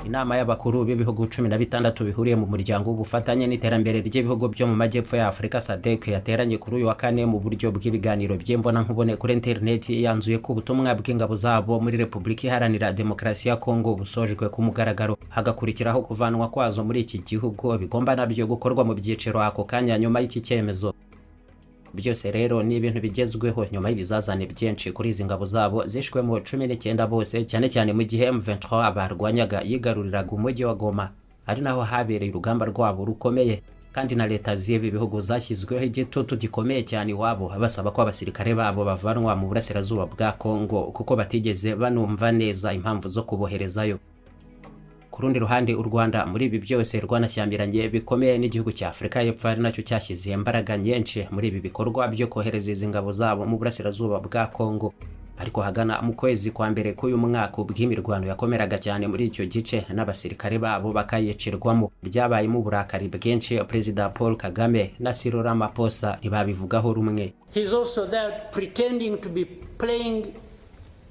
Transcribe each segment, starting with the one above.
Inama y'abakuru b'ibihugu 16 bihuriye mu muryango w'ubufatanye n'iterambere ry'ibihugu byo mu majyepfo ya Afrika SADC yateranye kuri uyu wa kane mu buryo bw'ibiganiro by'imbona nkubone kuri internet, yanzuye ko ubutumwa bw'ingabo zabo muri Repubulika Iharanira Demokarasi ya Kongo busojwe ku mugaragaro, hagakurikiraho kuvanwa kwazo muri iki gihugu bigomba nabyo gukorwa mu byiciro ako kanya nyuma y'iki cyemezo. Byose rero ni ibintu bigezweho nyuma y'ibizazane byinshi kuri izi ngabo zabo zishwemo 19 bose, cyane cyane mu gihe M23 barwanyaga yigaruriraga umujyi wa Goma, ari naho habereye urugamba rwabo rukomeye, kandi na leta z'ibi bihugu zashyizweho igitutu gikomeye cyane iwabo basaba ko abasirikare babo bavanwa mu burasirazuba bwa Kongo kuko batigeze banumva neza impamvu zo kuboherezayo. Kurundi ruhande u Rwanda muri ibi byose rwanashyambiranye bikomeye n'igihugu cya Afrika y'Epfo, ari nacyo cyashyize imbaraga nyinshi muri ibi bikorwa byo kohereza izi ngabo zabo mu burasirazuba bwa Kongo. Ariko hagana mu kwezi kwa mbere k'uyu mwaka ubw'imirwano yakomeraga cyane muri icyo gice n'abasirikare babo bakayicirwamo, byabayemo uburakari bwinshi. Perezida Paul Kagame na Cyril Ramaphosa ntibabivugaho rumwe. He's also there pretending to be playing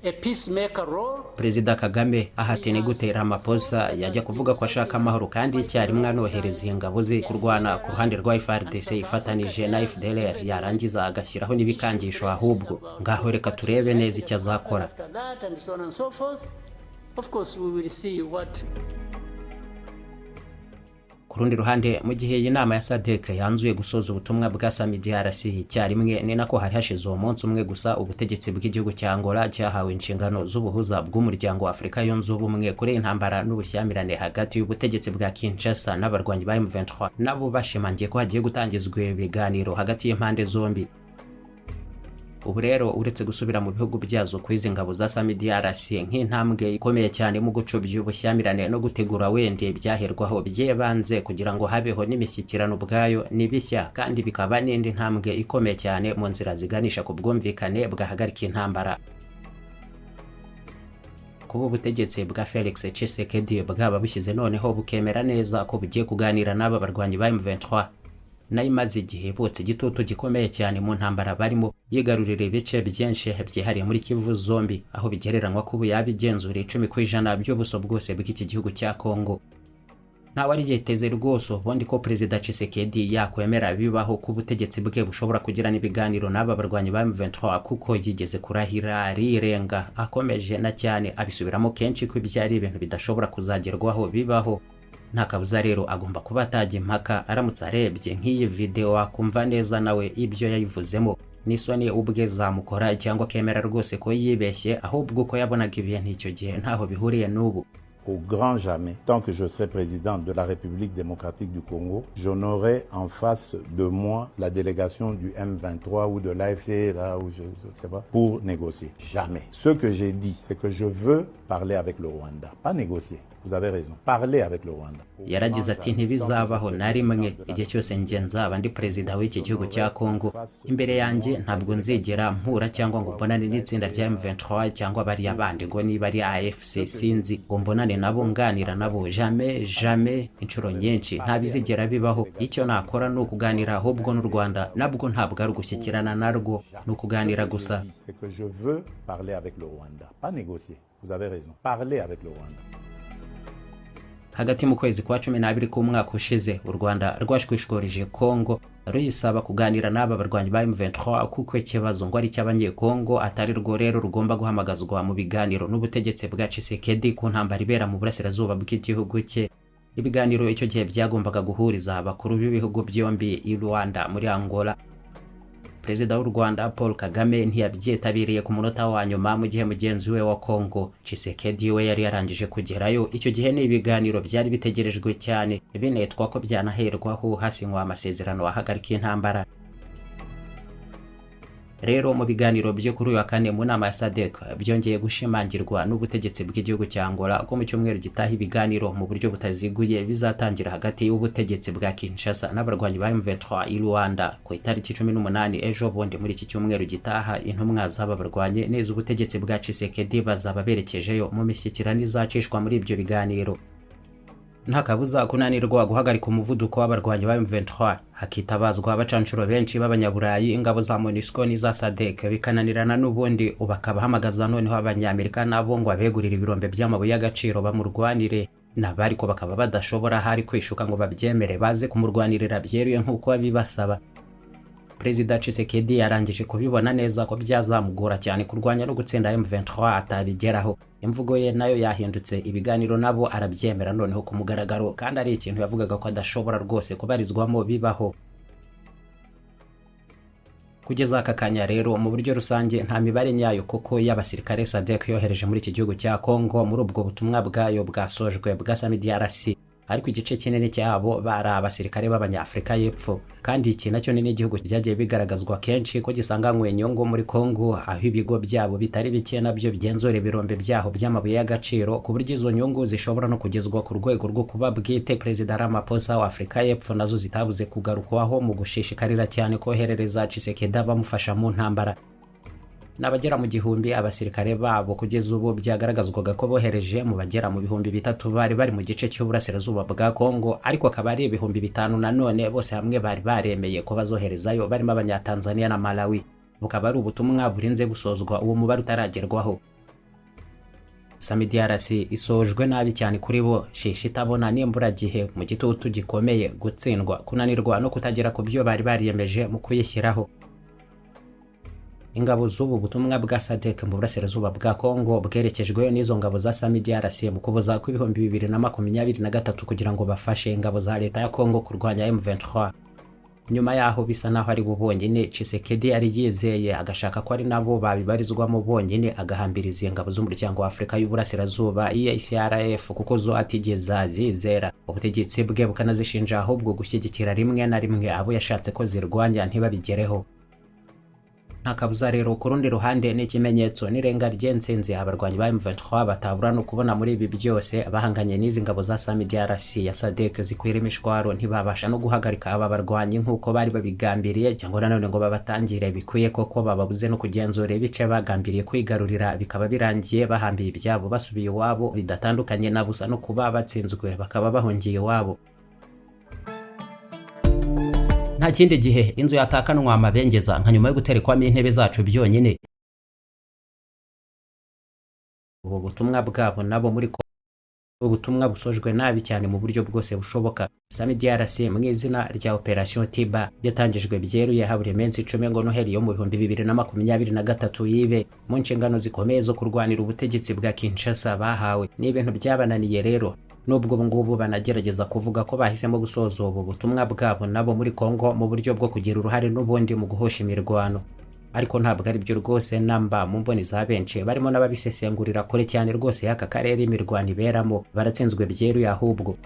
a peacemaker role. Perezida Kagame ahatene gutera Ramaphosa yajya kuvuga ko ashaka amahoro, kandi icyarimwe anohereza ingabo ze kurwana ku ruhande rwa FARDC ifatanije na FDLR, yarangiza agashyiraho n'ibikangisho ahubwo ngaho reka turebe neza icyo azakora. Kurundi ruhande mu gihe iyi nama ya SADC yanzuye gusoza ubutumwa bwa DRC icyarimwe, ni nako hari hashize umunsi umwe gusa ubutegetsi bw'igihugu cya Angola cyahawe inshingano z'ubuhuza bw'umuryango wa Afrika yunze ubumwe kuri intambara n'ubushyamirane hagati y'ubutegetsi bwa Kinshasa n'abarwanyi ba M23, nabo bashimangiye ko hagiye gutangizwa ibiganiro hagati y'impande zombi. Ubu rero uretse gusubira mu bihugu byazo kwizi ngabo za DRC nk'intambwe ikomeye cyane mu gucubya ubushyamirane no gutegura wende byaherwaho byebanze kugira ngo habeho n'imishyikirano ubwayo n'ibishya, kandi bikaba n'indi ntambwe ikomeye cyane mu nzira ziganisha ku bwumvikane bwahagarika intambara. Kuba ubutegetsi bwa Felix Tshiseked bwaba bushyize noneho bukemera neza ko bugiye kuganira n'aba barwanyi ba M23, nayo imaze igihe botse igitutu gikomeye cyane mu ntambara barimo, yigarurira ibice byinshi byihariye muri Kivu zombi, aho bigereranywa kuba yabigenzura 10% by'ubuso bwose bw'iki gihugu cya Kongo. Ntawe ari yiteze rwose ubundi ko Perezida Tshiseked yakwemera bibaho ku butegetsi bwe bushobora kugirana ibiganiro n'aba barwanyi ba M23, kuko yigeze kurahira rirenga akomeje na cyane abisubiramo kenshi ko ibyari ibintu bidashobora kuzagerwaho bibaho. Nta kabuza rero agomba kuba atajya impaka, aramutse arebye nk'iyi video akumva neza nawe ibyo yayivuzemo n'isoni ubwe zamukora, cyangwa kemera rwose ko yibeshye, ahubwo ko yabonaga ibintu icyo gihe ntaho bihuriye n'ubu. Au grand jamais, tant que je serai président de la République démocratique du Congo, je n'aurai en face de moi la délégation du M23 ou de l'AFC, là où je sais pas, pour négocier. Jamais. Ce que j'ai dit, c'est que je veux parler avec le Rwanda, pas négocier. Vous avez raison. Parler avec le Rwanda. Yaragize ati ntibizabaho na rimwe igihe cyose njye nzaba ndi perezida w'iki gihugu cya Kongo, imbere yanjye ntabwo nzigera mpura cyangwa ngo mbonane n'itsinda rya M23 cyangwa bari abandi ngo niba ari AFC sinzi ngo mbonane nabo nganira nabo. Jamais inshuro nyinshi ntabizigera bibaho. Icyo nakora ni ukuganira ahubwo n'u Rwanda, nabwo ntabwo ari gushyikirana narwo, ni ukuganira gusa. C'est que je veux parler avec le Rwanda, pas négocier. Vous avez raison. Parler avec le Rwanda. Hagati mu kwezi kwa 12 k'umwaka ushize, u Rwanda rwashwishkorije Kongo ruyisaba kuganira n'aba barwanyi ba M23 kuko ikibazo ngo ari cy'abanyekongo atari rwo rero rugomba guhamagazwa mu biganiro n'ubutegetsi bwa Tshiseked ku ntambara ibera mu burasirazuba bw'igihugu cye. Ibiganiro icyo gihe byagombaga guhuriza abakuru b'ibihugu byombi i Rwanda muri Angola. Perezida w'u Rwanda Paul Kagame ntiyabyitabiriye ku munota wa nyuma, mu gihe mugenzi we wa Kongo Tshiseked we yari yarangije kugerayo. Icyo gihe ni ibiganiro byari bitegerejwe cyane, binetwa ko byanaherwaho hasinywa amasezerano ahagarika intambara. Rero mu biganiro byo kuri uyu wa kane mu nama ya SADC byongeye gushimangirwa n'ubutegetsi bw'igihugu cya Angola ko mu cyumweru gitaha ibiganiro mu buryo butaziguye bizatangira hagati y'ubutegetsi bwa Kinshasa n'abarwanyi ba M23 i Rwanda ku itariki 18 ejo bundi muri iki cyumweru gitaha. Intumwa z'aba barwanye neza ubutegetsi bwa Tshiseked bazaba berekejeyo mu mishyikirano izacishwa muri ibyo biganiro. Nta kabuza kunanirwa guhagarika umuvuduko w'abarwanyi ba M23, hakitabazwa abacancuro benshi b'abanyaburayi, ingabo za MONUSCO n'iza SADC bikananirana n'ubundi ubakabahamagaza noneho abanyamerika nabo ngo abegurira ibirombe by'amabuye y'agaciro bamurwanire. nabari ko bakaba badashobora hari kwishuka ngo babyemere baze kumurwanirira byeruye nk'uko babibasaba. Perezida Tshiseked yarangije kubibona neza ko byazamugora cyane kurwanya no gutsinda M23 atabigeraho. Imvugo ye nayo yahindutse, ibiganiro nabo arabyemera noneho ku mugaragaro, kandi ari ikintu yavugaga ko adashobora rwose kubarizwamo bibaho. Kugeza aka kanya rero mu buryo rusange nta mibare nyayo koko y'abasirikare SADC yohereje muri iki gihugu cya Congo muri ubwo butumwa bwayo bwasojwe bw'asami DRC, ariko igice kinini cyabo bari abasirikare b'Abanyafrika y'Epfo, kandi iki nacyo ni n'igihugu byagiye bigaragazwa kenshi ko gisanganywe inyungu muri Congo, aho ibigo byabo bitari bike nabyo bigenzura ibirombe byaho by'amabuye y'agaciro, ku buryo izo nyungu zishobora no kugezwa ku rwego rwo kuba bwite Perezida Ramaphosa wa Afrika y'Epfo nazo zitabuze kugarukwaho mu gushishikarira cyane koherereza Tshiseked bamufasha mu ntambara. N'abagera mu gihumbi abasirikare babo kugeza ubu byagaragazwaga ko bohereje mu bagera mu bihumbi 3 bari mu gice cy'uburasirazuba bwa Congo, ariko akaba ari ibihumbi 5 nanone bose hamwe bari baremeye ko bazoherezayo barimo Abanyatanzania na Malawi. Bukaba ari ubutumwa burinze busozwa uwo mubare utaragerwaho. Sami DRC isojwe nabi cyane kuri bo, shishi itabona n'imburagihe mu gitutu gikomeye, gutsindwa, kunanirwa no kutagera ku byo bari bariyemeje mu kuyishyiraho. Ingabo z'ubu butumwa bwa SADC mu burasirazuba bwa Congo bwerekejwe n'izo ngabo za Sami DRC mu kubuza ko 2023 kugira ngo bafashe ingabo za leta ya Congo kurwanya M23. Nyuma yaho bisa naho ari bo bonyine Tshiseked ari yizeye agashaka ko ari nabo babibarizwamo bonyine, agahambiriza ingabo z'umuryango wa Afrika y'uburasirazuba ICRF kuko zo atigeza zizera ubutegetsi bwe, bukanazishinja ahubwo gushyigikira rimwe na rimwe abo yashatse ko zirwanya ntibabigereho. Nta kabuza rero ku rundi ruhande n'ikimenyetso n'irenga ry'Insinzi abarwanyi ba M23 batabura no kubona muri ibi byose bahanganye n'izi ngabo za Sami DRC ya SADC zikwira imishwaro, ntibabasha no guhagarika aba barwanyi nk'uko bari babigambiriye, cyangwa nanone ngo babatangire bikwiye koko bababuze no kugenzura ibice bagambiriye kwigarurira, bikaba birangiye bahambiye ibyabo basubiye iwabo, bidatandukanye na busa no kuba batsinzwe bakaba bahungiye iwabo. Nta kindi gihe inzu yatakanwa amabengeza nka nyuma yo guterekwamo intebe zacu byonyine. Ubu butumwa bwabo nabo muri ubutumwa busojwe nabi cyane mu buryo bwose bushoboka. Sami DRC mu izina rya Operation Tiba yatangijwe Byeruye haburi iminsi 10 ngo Noheli yo mu 2023 yibe mu nshingano zikomeye zo kurwanira ubutegetsi bwa Kinshasa bahawe. Ni ibintu byabananiye rero, nubwo ngubu banagerageza kuvuga ko bahisemo gusoza ubu butumwa bwabo nabo muri Congo mu buryo bwo kugira uruhare n'ubundi mu guhosha imirwano, ariko ntabwo ari byo rwose namba mu mboni za benshi barimo n'ababisesengurira kure cyane rwose y'aka karere imirwano iberamo baratsinzwe Byeruye ahubwo.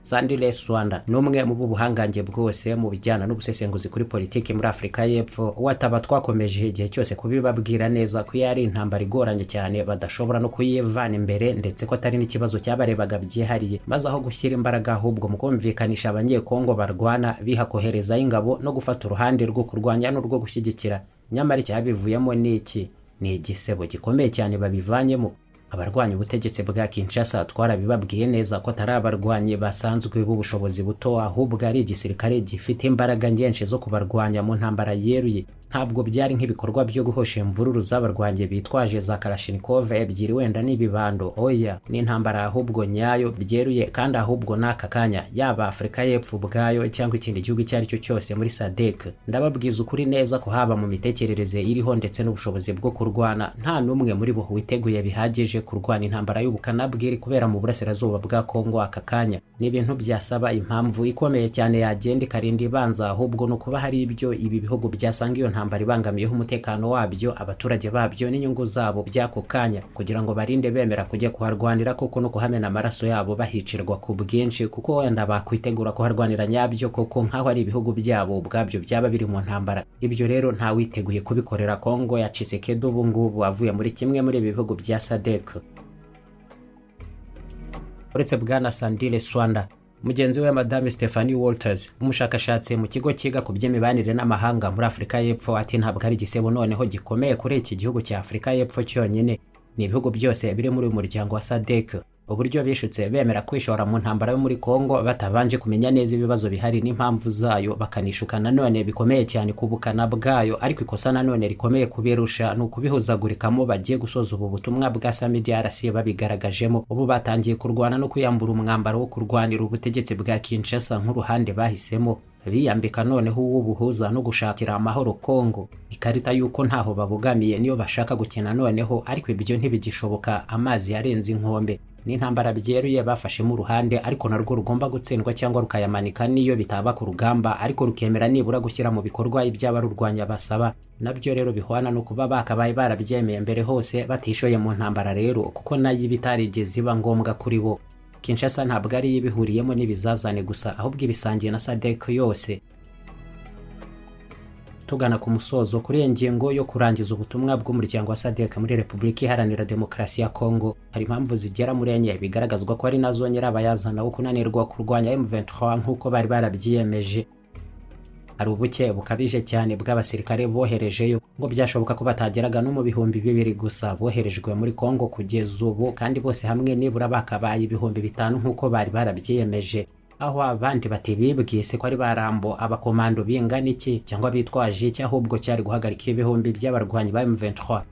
Sandile Swanda numwe mu buhangange bwose mu bijyana n'ubusesenguzi kuri politiki muri Afrika y'Epfo, wataba twakomeje igihe cyose kubibabwira neza ko yari intambara igoranye cyane badashobora no kuyivana imbere, ndetse ko atari n'ikibazo cyabarebaga byihariye, maze aho gushyira imbaraga ahubwo mu kumvikanisha abanyekongo barwana bihakohereza ingabo no gufata uruhande rwo kurwanya n'urwo gushyigikira. Nyamara cyabivuyemo n'iki? Ni igisebo gikomeye cyane babivanyemo. Abarwanya ubutegetsi bwa Kinshasa twarabibabwiye neza ko atari abarwanyi basanzwe b'ubushobozi buto, ahubwo ari igisirikare gifite imbaraga nyinshi zo kubarwanya mu ntambara yeruye. Ntabwo byari nk'ibikorwa byo guhosha imvururu z'abarwanyi bitwaje za Kalashnikov ebyiri wenda n'ibibando. Oya, ni intambara ahubwo nyayo Byeruye, kandi ahubwo n'aka kanya yaba Afrika y'Epfo ubwayo cyangwa ikindi gihugu cyari cyo cyose muri SADC. Ndababwiza ukuri neza ko haba mu mitekerereze iriho ndetse n'ubushobozi bwo kurwana, nta numwe muri bo witeguye bihagije kurwana intambara y'ubukana bw'iri kubera mu burasirazuba bwa Congo aka kanya. Ni ibintu byasaba impamvu ikomeye cyane yagenda ikarinda ibanza, ahubwo no kuba hari ibyo ibi bihugu byasanga iyo ntambara ibangamiyeho umutekano wabyo, abaturage babyo n'inyungu zabo by'ako kanya, kugira ngo barinde bemera kujya kuharwanira koko no kuhamena amaraso yabo bahicirwa ku bwinshi, kuko wenda bakwitegura kuharwanira nyabyo koko nk'aho ari ibihugu byabo ubwabyo byaba biri mu ntambara. Ibyo rero nta witeguye kubikorera Congo ya Tshiseked ubu ngubu avuye muri kimwe muri ibi bihugu bya SADC. Uretse bwana Sandile Swanda, mugenzi we Madame Stephanie Walters, umushakashatsi mu kigo kiga ku by'imibanire n'amahanga muri Afrika y'Epfo, ati ntabwo ari igisebo noneho gikomeye kuri iki gihugu cya Afrika y'Epfo cyonyine, ni ibihugu byose biri muri umuryango wa SADC. uburyo bishutse bemera kwishora mu ntambara yo muri Kongo batabanje kumenya neza ibibazo bihari n'impamvu zayo, bakanishuka nanone bikomeye cyane ku bukana bwayo, ariko ikosa nanone rikomeye kubirusha ni ukubihuzagurikamo bagiye gusoza ubu butumwa bwa SAMIDRC babigaragajemo. Ubu batangiye kurwana no kwiyambura umwambaro wo kurwanira ubutegetsi bwa Kinshasa nk'uruhande bahisemo, biyambika noneho uw'ubuhuza no gushakira amahoro Kongo. Ikarita yuko ntaho babugamiye niyo bashaka gukina noneho, ariko ibyo ntibigishoboka, amazi yarenze inkombe. N'intambara Byeruye bafashemo uruhande, ariko narwo rugomba gutsindwa cyangwa rukayamanika niyo bitaba ku rugamba, ariko rukemera nibura gushyira mu bikorwa iby'abarurwanya basaba. Nabyo rero bihwana no kuba bakabaye barabyemeye mbere hose batishoye mu ntambara rero, kuko nayo bitarigeze iba ngombwa kuri bo. Kinshasa ntabwo ari ibihuriyemo n'ibizazane gusa, ahubwo ibisangiye na SADC yose. Tugana ku musozo kuri ingingo yo kurangiza ubutumwa bw'umuryango wa SADC muri Repubulika Iharanira Demokarasi ya Kongo, hari impamvu zigera muri enye bigaragazwa ko ari nazo nyirabayazana wo kunanirwa kurwanya M23 nk'uko bari barabyiyemeje. Hari ubuke bukabije cyane bw'abasirikare boherejeyo, ngo byashoboka ko batageraga no mu bihumbi 200 gusa boherejwe muri Kongo kugeza ubu, kandi bose hamwe nibura bakabaye ibihumbi 5 nk'uko bari barabyiyemeje. Aho abandi batibibwise ko ari barambo abakomando bingana iki cyangwa bitwaje iki, ahubwo cyari guhagarika ibihumbi by'abarwanyi ba M23.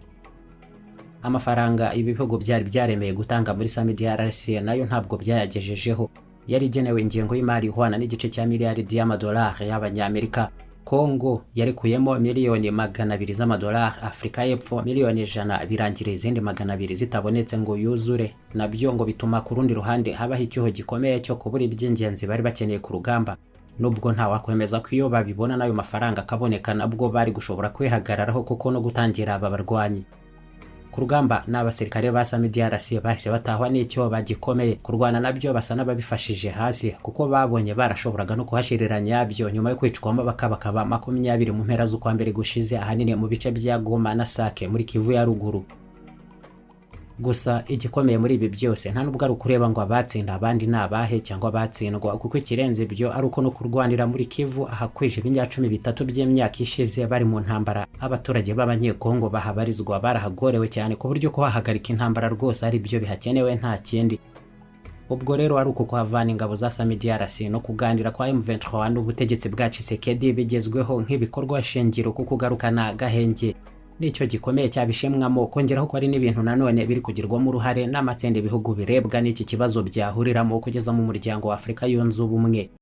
Amafaranga ibihugu byari byaremeye gutanga muri SAMIDRC nayo ntabwo byayagejejeho, yari igenewe ingengo y'imari ihwana n'igice cya miliyaridi y'amadolari y'abanyamerika. Kongo yarikuyemo miliyoni 200 z'amadolari, Afrika y'Epfo miliyoni 100, birangira izindi 200 zitabonetse ngo yuzure. Nabyo ngo bituma ku rundi ruhande habaho icyuho gikomeye cyo kubura iby'ingenzi bari bakeneye ku rugamba. Nubwo nta wakwemeza ko iyo babibona nayo mafaranga akaboneka nabwo bari gushobora kwihagararaho kuko no gutangira aba barwanyi. Ku rugamba n'abasirikare ba SAMIDRC bahise batahwa n'icyo bagikomeye, kurwana nabyo basa n'ababifashije hasi kuko babonye barashoboraga no kuhashirira nyabyo nyuma yo kwicwamo bakabakaba 20 mu mpera z'ukwa mbere gushize, ahanini mu bice bya Goma na Sake muri Kivu ya ruguru. Gusa igikomeye muri ibi byose nta nubwo ari ukureba ngo abatsinda abandi nabahe cyangwa batsindwa, kuko ikirenze ibyo ari uko no kurwanira muri Kivu ahakwije ibinyacumi 3 by'imyaka ishize bari mu ntambara. Abaturage b'abanyekongo bahabarizwa barahagorewe cyane ku buryo kuhahagarika intambara rwose ari byo bihakenewe nta kindi. Ubwo rero ari uko kuhavana ingabo za SAMIDRC no kuganira kwa M23 n'ubutegetsi bwa Tshiseked bigezweho nk'ibikorwa shingiro ku kugarukana agahenge. Nicyo gikomeye cyabishemwamo, kongeraho ko ari n'ibintu nanone biri kugirwamo uruhare n'amatsende ibihugu birebwa n'iki kibazo byahuriramo kugeza mu muryango wa Afrika yunze ubumwe.